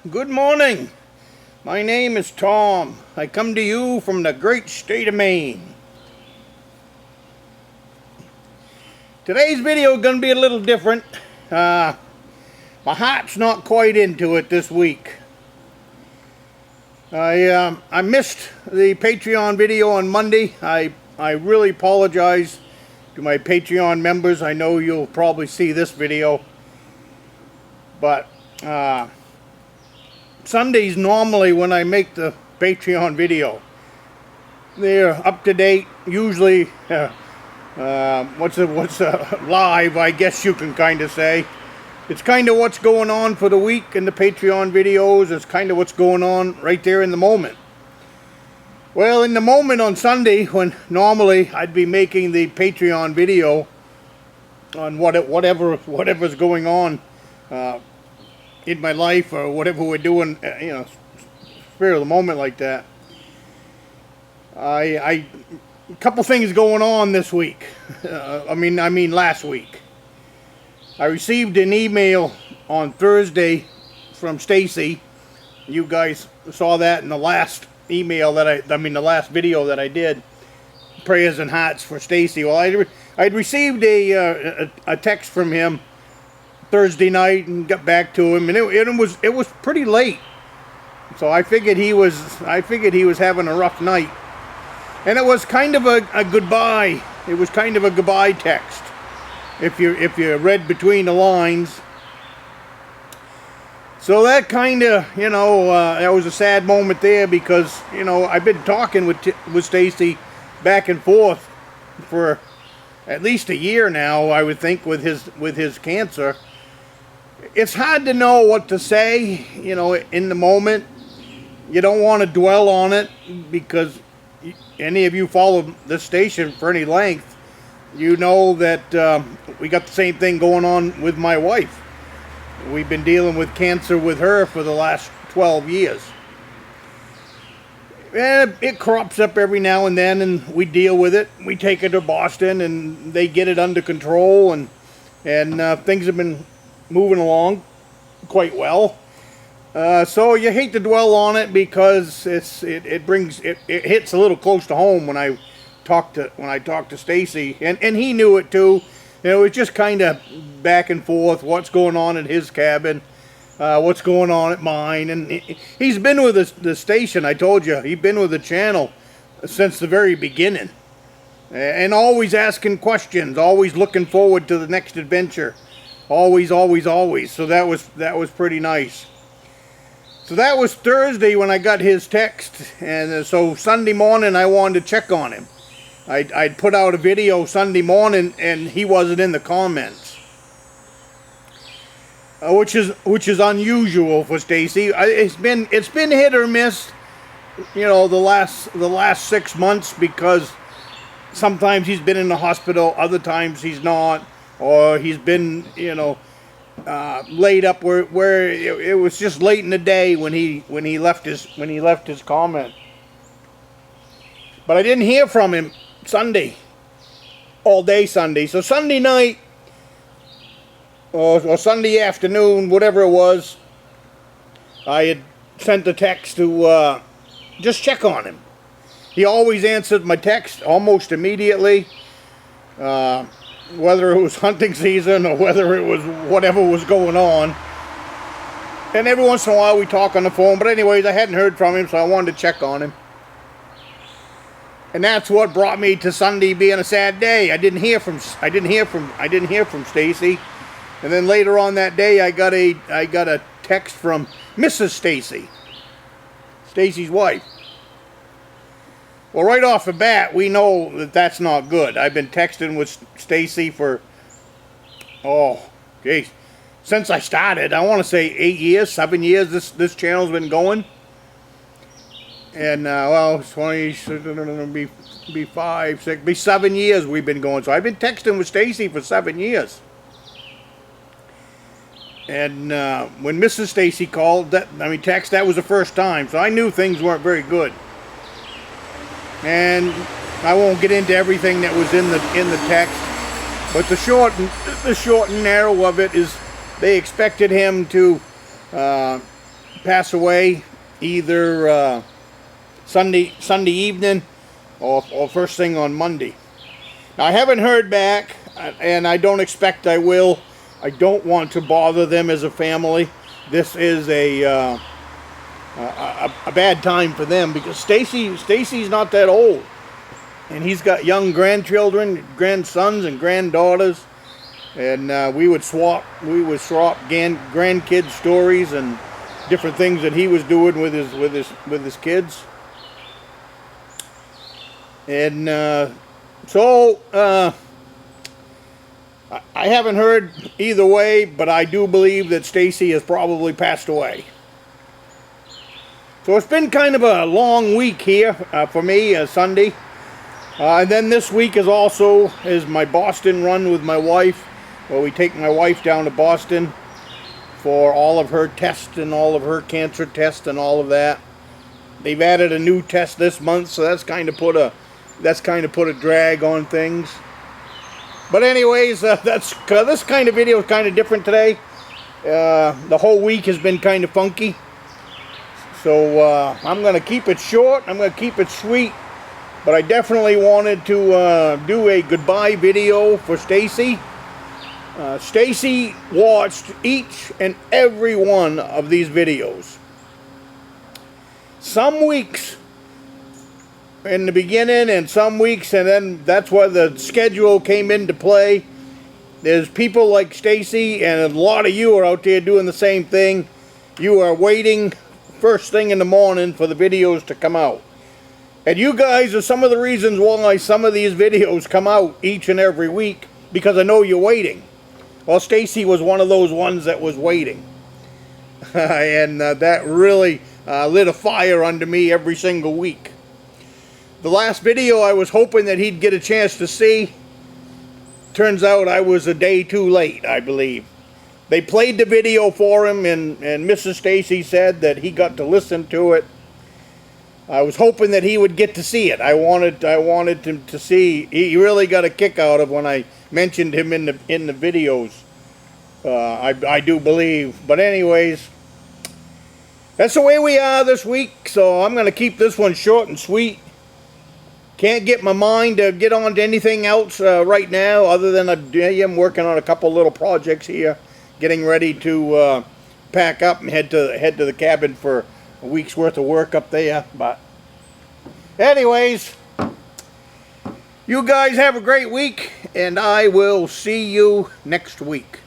Good morning. My name is Tom. I come to you from the great state of Maine. Today's video is going to be a little different. My heart's not quite into it this week. I missed the Patreon video on Monday. I really apologize to my Patreon members. I know you'll probably see this video, but Sundays normally when I make the Patreon video, they're up to date. Usually, what's live, I guess you can kind of say. It's kind of what's going on for the week in the Patreon videos. It's kind of what's going on right there in the moment. Well, in the moment on Sunday, when normally I'd be making the Patreon video on whatever's going on in my life or whatever we're doing, spirit of the moment like that. A couple things going on this week. I mean last week. I received an email on Thursday from Stacy. You guys saw that in the last email that the last video that I did. Prayers and hearts for Stacy. Well, I'd received a text from him Thursday night and got back to him, and it was pretty late. So I figured he was having a rough night. And it was kind of a goodbye. It was kind of a goodbye text. If you read between the lines. So that kind of, that was a sad moment there because, I've been talking with Stacy back and forth for at least a year now, I would think, with his cancer. It's hard to know what to say, in the moment. You don't want to dwell on it because any of you follow this station for any length, you know that we got the same thing going on with my wife. We've been dealing with cancer with her for the last 12 years. And it crops up every now and then, and we deal with it. We take it to Boston, and they get it under control, and things have been moving along quite well. So you hate to dwell on it because it hits a little close to home when I talked to Stacy, and he knew it too. It was just kind of back and forth. What's going on in his cabin? What's going on at mine? And he's been with the station. I told you he's been with the channel since the very beginning, and always asking questions, always looking forward to the next adventure, always. So that was pretty nice. So that was Thursday when I got his text, and so Sunday morning I wanted to check on him. I'd put out a video Sunday morning, and he wasn't in the comments, which is unusual for Stacy. It's been hit or miss, the last 6 months, because sometimes he's been in the hospital, other times he's not, or he's been laid up where it was just late in the day when he left his comment. But I didn't hear from him Sunday, all day Sunday. So Sunday night or Sunday afternoon, whatever it was, I had sent a text to just check on him. He always answered my text almost immediately, whether it was hunting season or whether it was whatever was going on. And every once in a while we talk on the phone, but anyways, I hadn't heard from him, so I wanted to check on him. And that's what brought me to Sunday being a sad day. I didn't hear from Stacy. And then later on that day, I got a text from Mrs. Stacy, Stacy's wife. Well, right off the bat, we know that that's not good. I've been texting with Stacy for since I started. I want to say 8 years, 7 years. This channel's been going. And it's 20, be 5, 6, be 7 years we've been going. So I've been texting with Stacy for 7 years. And when Mrs. Stacy called, that was the first time. So I knew things weren't very good. And I won't get into everything that was in the text, but the short and narrow of it is they expected him to pass away either Sunday evening or first thing on Monday. Now, I haven't heard back, and I don't expect I will. I don't want to bother them as a family. This is a bad time for them because Stacy's not that old, and he's got young grandchildren, grandsons, and granddaughters, and we would swap grandkids stories and different things that he was doing with his kids, and so I haven't heard either way, but I do believe that Stacy has probably passed away. So it's been kind of a long week here for me, Sunday. And then this week is also my Boston run with my wife, where we take my wife down to Boston for all of her tests and all of her cancer tests and all of that. They've added a new test this month, so that's kind of put a drag on things. But anyways, this kind of video is kind of different today. The whole week has been kind of funky. So I'm going to keep it short. I'm going to keep it sweet. But I definitely wanted to do a goodbye video for Stacy. Stacy watched each and every one of these videos. Some weeks in the beginning and some weeks, and then that's where the schedule came into play. There's people like Stacy, and a lot of you are out there doing the same thing. You are waiting first thing in the morning for the videos to come out. And you guys are some of the reasons why some of these videos come out each and every week, because I know you're waiting. Well, Stacy was one of those ones that was waiting. And that really lit a fire under me every single week. The last video I was hoping that he'd get a chance to see. Turns out I was a day too late, I believe. They played the video for him, and Mrs. Stacy said that he got to listen to it. I was hoping that he would get to see it. I wanted him to see. He really got a kick out of when I mentioned him in the videos. I do believe. But anyways, that's the way we are this week. So I'm going to keep this one short and sweet. Can't get my mind to get on to anything else right now, other than I'm working on a couple little projects here, getting ready to pack up and head to the cabin for a week's worth of work up there. But anyways, you guys have a great week, and I will see you next week.